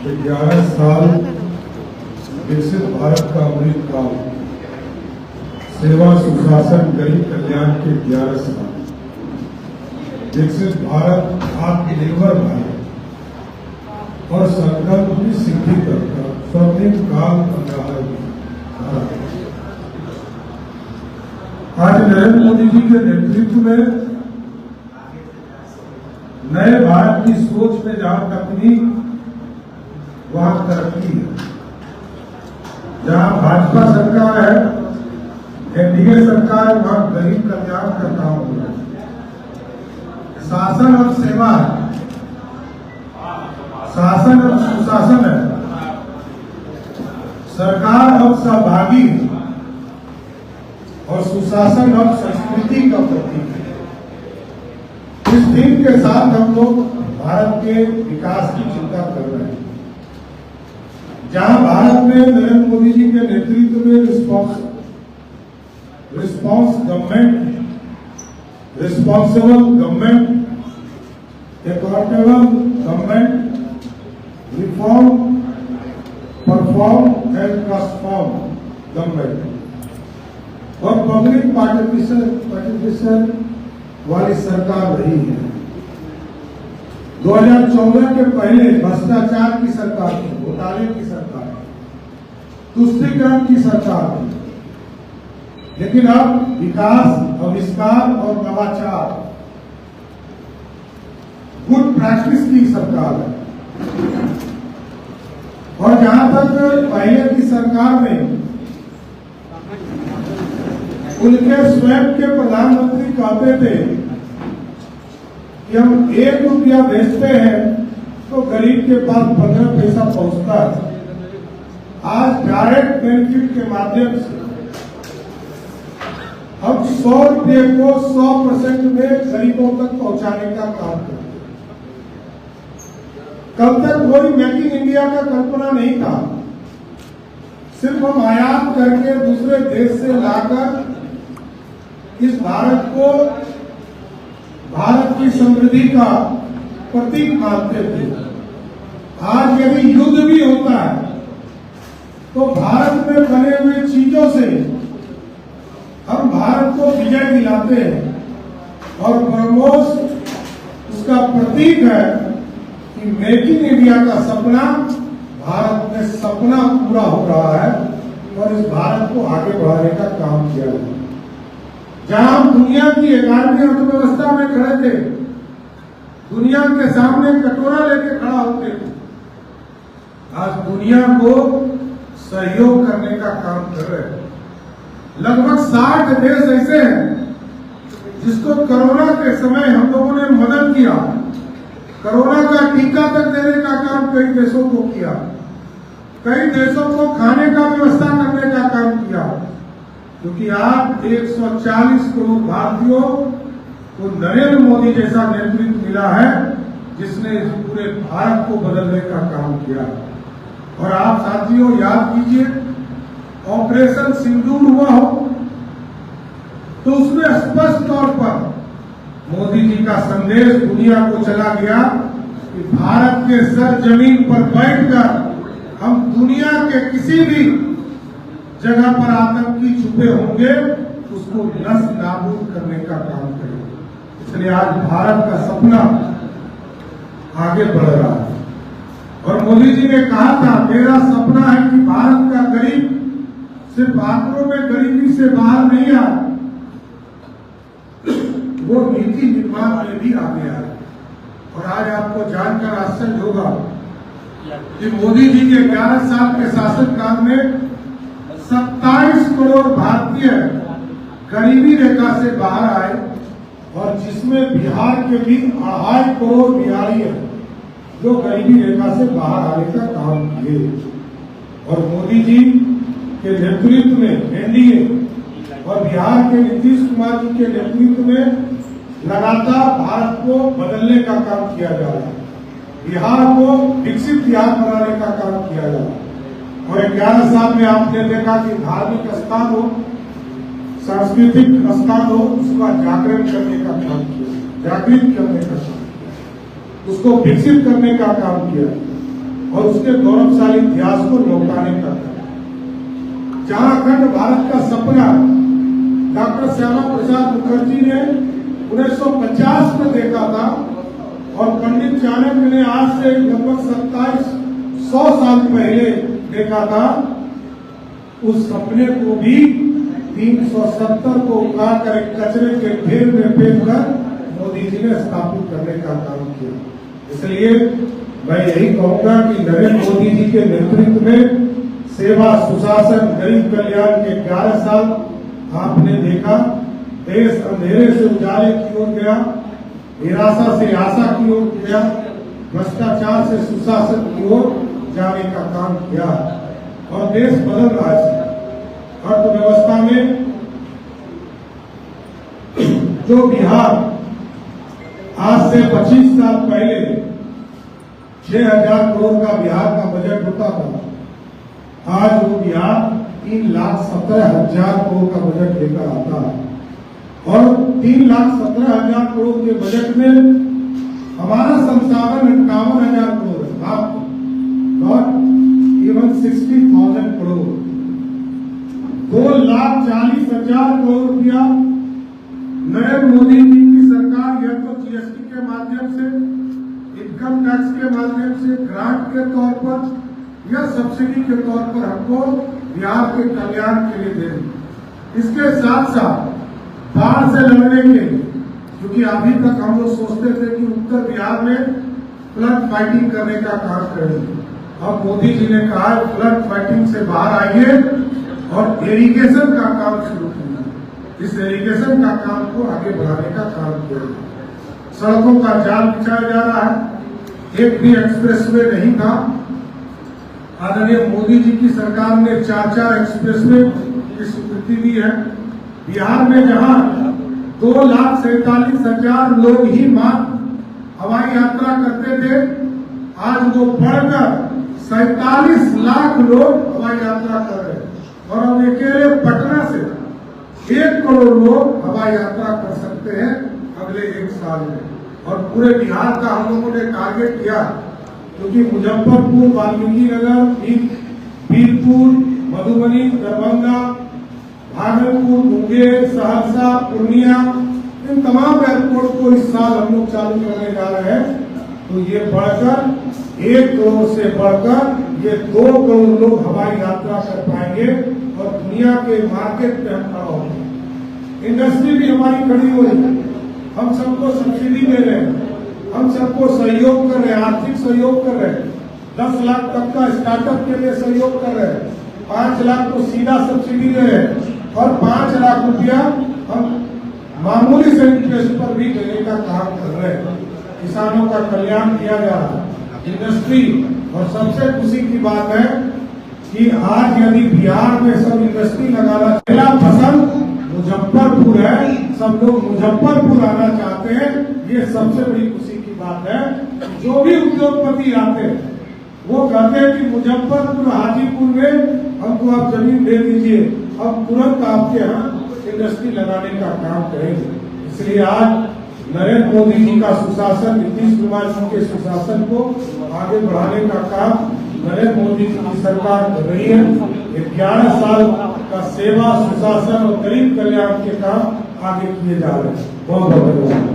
11 साल विकसित भारत का अमृत काल, सेवा सुशासन गरीब कल्याण के 11 साल, विकसित भारत आत्मनिर्भर भारत और संकल्प की सिद्धि करता स्वर्णिम काल बन रहा है। आज नरेंद्र मोदी जी के नेतृत्व में नए भारत की सोच में जहां तकनीक वहां तरक्की है, जहां भाजपा सरकार है, एनडीए सरकार है, वहां गरीब कल्याण का काम हो रहा है। शासन और सेवा है, शासन और सुशासन है, सरकार अब सहभागी है और सुशासन अब संस्कृति का प्रतीक है। इस दिन के साथ हम लोग भारत के विकास की चिंता कर रहे हैं, जहां भारत में नरेंद्र मोदी जी के नेतृत्व में response government, responsible government, accountable government, reform, perform and transform government और पब्लिक पार्टिसिपेशन वाली सरकार रही है। 2014 के पहले भ्रष्टाचार की सरकार थी, घोटाले की सरकार, तुष्टीकरण की सरकार थी, लेकिन अब विकास, आविष्कार और नवाचार, गुड प्रैक्टिस की सरकार है। और जहां तक पहले की सरकार में उनके स्वयं के प्रधानमंत्री कहते थे कि हम 1 रुपया बेचते हैं तो गरीब के पास 15 पैसा पहुंचता है। आज डायरेक्ट बेनिफिट के माध्यम से हम 100 रुपये को 100% में गरीबों तक पहुंचाने का काम करते हैं। कल तक कोई मेक इन इंडिया का कल्पना नहीं था, सिर्फ हम आयात करके दूसरे देश से लाकर इस भारत को भारत की समृद्धि का प्रतीक मानते थे। आज यदि युद्ध भी होता है तो भारत में बने हुए चीजों से हम भारत को विजय दिलाते हैं और ब्रह्मोस उसका प्रतीक है कि मेक इन इंडिया का सपना भारत में सपना पूरा हो रहा है और इस भारत को आगे बढ़ाने का काम किया है। जहां हम दुनिया की 11वीं अर्थव्यवस्था में खड़े थे, दुनिया के सामने कटोरा लेके खड़ा होते थे, आज दुनिया को सहयोग करने का काम कर रहे हैं। लगभग 60 देश ऐसे हैं जिसको कोरोना के समय हम लोगों ने मदद किया, कोरोना का टीका तक देने का काम कई देशों को किया, कई देशों को खाने का व्यवस्था करने का काम किया, क्योंकि आज 140 करोड़ भारतीयों को नरेंद्र मोदी जैसा नेतृत्व मिला है जिसने इस पूरे भारत को बदलने का काम किया। और आप साथियों याद कीजिए, ऑपरेशन सिंदूर हुआ हो तो उसमें स्पष्ट तौर पर मोदी जी का संदेश दुनिया को चला गया कि भारत के सर जमीन पर बैठकर हम दुनिया के किसी भी जगह पर आतंकी छुपे होंगे उसको नष्ट नाबूद करने का काम करेंगे। इसलिए आज भारत का सपना आगे बढ़ रहा है और मोदी जी ने कहा था, मेरा सपना है कि भारत का गरीब सिर्फ आंकड़ों में गरीबी से बाहर नहीं आ, वो नीति निर्माण में भी आगे आए। और आज आपको जानकर आश्चर्य होगा कि मोदी जी के 11 साल के शासनकाल में 27 करोड़ भारतीय गरीबी रेखा से बाहर आए और जिसमें बिहार के भी 2.5 करोड़ बिहारी हैं जो गरीबी रेखा से बाहर आने का काम किए। और मोदी जी के नेतृत्व में एनडीए और बिहार के नीतीश कुमार जी के नेतृत्व में लगातार भारत को बदलने का काम किया जा रहा है, बिहार को विकसित बिहार बनाने का काम किया जा रहा है। और 11 साल में आपने देखा कि धार्मिक स्थान हो, सांस्कृतिक स्थान हो, उसका जागरण करने का काम किया, जागृत करने का काम किया, उसको विकसित करने का काम किया। और उसके गौरवशाली इतिहास को लौटाने का काम। जहां अखंड भारत का सपना डॉक्टर श्यामा प्रसाद मुखर्जी ने 1950 में देखा था और पंडित चाणक्य ने आज से लगभग 2700 साल पहले देखा था, उस सपने को भी 370 को उठाकर एक कचरे के ढेर में फेंककर मोदी जी ने स्थापित करने का काम किया। इसलिए मैं यही कहूंगा कि नरेंद्र मोदी जी के नेतृत्व में सेवा, सुशासन, गरीब कल्याण के 11 साल आपने देखा। देश अंधेरे से उजाले की ओर गया, निराशा से आशा की ओर गया, भ्रष्टाचार से सुशासन की ओर जाने का काम किया और देश बदल रहा है। अर्थव्यवस्था में जो बिहार आज से 25 साल पहले 6,000 करोड़ का बिहार का बजट होता था, आज वो बिहार 3,17,000 करोड़ का बजट लेकर आता है और 3,17,000 करोड़ के बजट में हमारा संसाधन 51,000 करोड़ है, नॉट इवन 60,000 करोड़। 2,40,000 करोड़ रुपया नरेंद्र मोदी जी की सरकार या तो जीएसटी के माध्यम से, इनकम टैक्स के माध्यम से, ग्रांट के तौर पर या सब्सिडी के तौर पर हमको बिहार के कल्याण के लिए दे रही। इसके साथ साथ बाढ़ से लड़ने के लिए, क्योंकि अभी तक हम लोग सोचते थे कि उत्तर बिहार में फ्लड फाइटिंग करने का काम करेंगे, अब मोदी जी ने कहा है फ्लड फाइटिंग से बाहर आइए और इरिगेशन का काम शुरू कीजिए। इस इरिगेशन का काम को आगे बढ़ाने का काम किया। सड़कों का जाल बिछाया जा रहा है, एक भी एक्सप्रेसवे नहीं था। आदरणीय मोदी जी की सरकार ने 4 एक्सप्रेसवे की स्वीकृति दी है। बिहार में जहां 2,47,000 लोग ही मात्र हवाई यात्रा करते थे, आज वो बढ़कर 47 लाख लोग हवाई यात्रा कर रहे हैं और अब अकेले पटना से 1 करोड़ लोग हवाई यात्रा कर सकते हैं अगले 1 साल में। और पूरे बिहार का हम लोगों ने टारगेट किया, क्योंकि मुजफ्फरपुर, वाल्मीकि नगर, बीरपुर, मधुबनी, दरभंगा, भागलपुर, मुंगेर, सहरसा, पूर्णिया, इन तमाम एयरपोर्ट को इस साल हम लोग चालू करने जा रहे हैं। तो ये बढ़कर 1 करोड़ से बढ़कर ये 2 करोड़ लोग हवाई यात्रा कर पाएंगे और दुनिया के मार्केट में हम खड़ा होंगे। इंडस्ट्री भी हमारी खड़ी हो रही है, हम सबको सब्सिडी दे रहे हैं, हम सबको सहयोग कर रहे हैं, आर्थिक सहयोग कर रहे हैं। 10 लाख तक का स्टार्टअप के लिए सहयोग कर रहे हैं, 5 लाख को सीधा सब्सिडी दे रहे हैं और 5 लाख रुपया हम मामूली से इंटरेस्ट पर भी देने का काम कर रहे हैं। किसानों का कल्याण किया जा रहा है, इंडस्ट्री। और सबसे खुशी की बात है कि आज यदि बिहार में सब इंडस्ट्री लगाना, पहला पसंद मुजफ्फरपुर है, सब लोग मुजफ्फरपुर आना चाहते हैं। ये सबसे बड़ी खुशी की बात है। जो भी उद्योगपति आते हैं वो कहते हैं कि मुजफ्फरपुर, हाजीपुर में हमको आप जमीन दे दीजिए, अब तुरंत आपके यहाँ इंडस्ट्री लगाने का काम करेंगे। इसलिए आज नरेंद्र मोदी जी का सुशासन, नीतीश कुमार जी के सुशासन को आगे बढ़ाने का काम नरेंद्र मोदी जी की सरकार कर रही है। 11 साल का सेवा, सुशासन और गरीब कल्याण के काम आगे किए जा रहे हैं। बहुत बहुत धन्यवाद।